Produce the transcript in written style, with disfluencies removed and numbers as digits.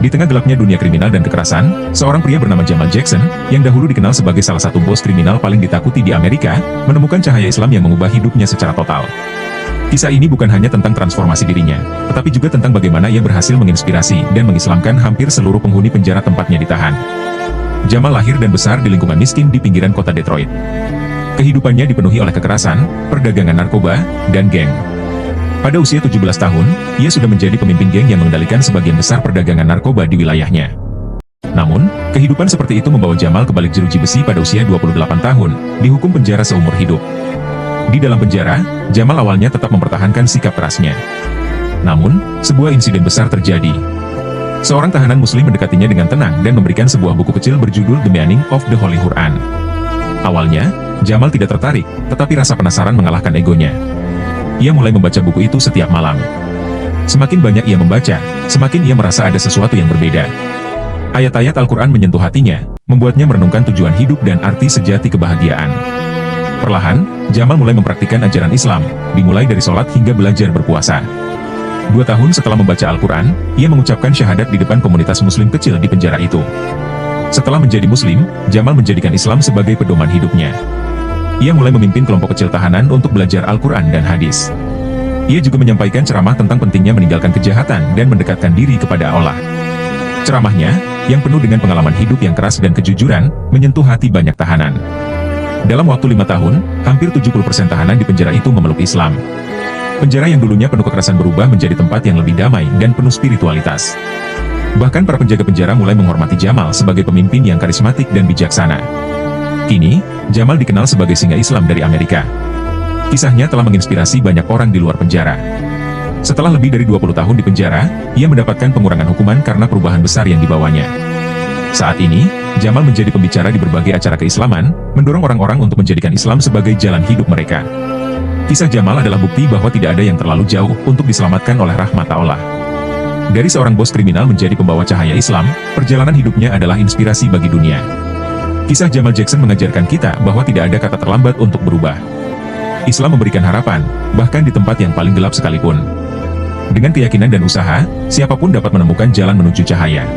Di tengah gelapnya dunia kriminal dan kekerasan, seorang pria bernama Jamal Jackson, yang dahulu dikenal sebagai salah satu bos kriminal paling ditakuti di Amerika, menemukan cahaya Islam yang mengubah hidupnya secara total. Kisah ini bukan hanya tentang transformasi dirinya, tetapi juga tentang bagaimana ia berhasil menginspirasi dan mengislamkan hampir seluruh penghuni penjara tempatnya ditahan. Jamal lahir dan besar di lingkungan miskin di pinggiran kota Detroit. Kehidupannya dipenuhi oleh kekerasan, perdagangan narkoba, dan geng. Pada usia 17 tahun, ia sudah menjadi pemimpin geng yang mengendalikan sebagian besar perdagangan narkoba di wilayahnya. Namun, kehidupan seperti itu membawa Jamal ke balik jeruji besi pada usia 28 tahun, dihukum penjara seumur hidup. Di dalam penjara, Jamal awalnya tetap mempertahankan sikap kerasnya. Namun, sebuah insiden besar terjadi. Seorang tahanan muslim mendekatinya dengan tenang dan memberikan sebuah buku kecil berjudul The Meaning of the Holy Quran. Awalnya, Jamal tidak tertarik, tetapi rasa penasaran mengalahkan egonya. Ia mulai membaca buku itu setiap malam. Semakin banyak ia membaca, semakin ia merasa ada sesuatu yang berbeda. Ayat-ayat Al-Quran menyentuh hatinya, membuatnya merenungkan tujuan hidup dan arti sejati kebahagiaan. Perlahan, Jamal mulai mempraktikkan ajaran Islam, dimulai dari sholat hingga belajar berpuasa. 2 tahun setelah membaca Al-Quran, ia mengucapkan syahadat di depan komunitas muslim kecil di penjara itu. Setelah menjadi muslim, Jamal menjadikan Islam sebagai pedoman hidupnya. Ia mulai memimpin kelompok kecil tahanan untuk belajar Al-Quran dan hadis. Ia juga menyampaikan ceramah tentang pentingnya meninggalkan kejahatan dan mendekatkan diri kepada Allah. Ceramahnya, yang penuh dengan pengalaman hidup yang keras dan kejujuran, menyentuh hati banyak tahanan. Dalam waktu 5 tahun, hampir 70% tahanan di penjara itu memeluk Islam. Penjara yang dulunya penuh kekerasan berubah menjadi tempat yang lebih damai dan penuh spiritualitas. Bahkan para penjaga penjara mulai menghormati Jamal sebagai pemimpin yang karismatik dan bijaksana. Kini, Jamal dikenal sebagai singa Islam dari Amerika. Kisahnya telah menginspirasi banyak orang di luar penjara. Setelah lebih dari 20 tahun di penjara, ia mendapatkan pengurangan hukuman karena perubahan besar yang dibawanya. Saat ini, Jamal menjadi pembicara di berbagai acara keislaman, mendorong orang-orang untuk menjadikan Islam sebagai jalan hidup mereka. Kisah Jamal adalah bukti bahwa tidak ada yang terlalu jauh untuk diselamatkan oleh rahmat Allah. Dari seorang bos kriminal menjadi pembawa cahaya Islam, perjalanan hidupnya adalah inspirasi bagi dunia. Kisah Jamal Jackson mengajarkan kita bahwa tidak ada kata terlambat untuk berubah. Islam memberikan harapan, bahkan di tempat yang paling gelap sekalipun. Dengan keyakinan dan usaha, siapapun dapat menemukan jalan menuju cahaya.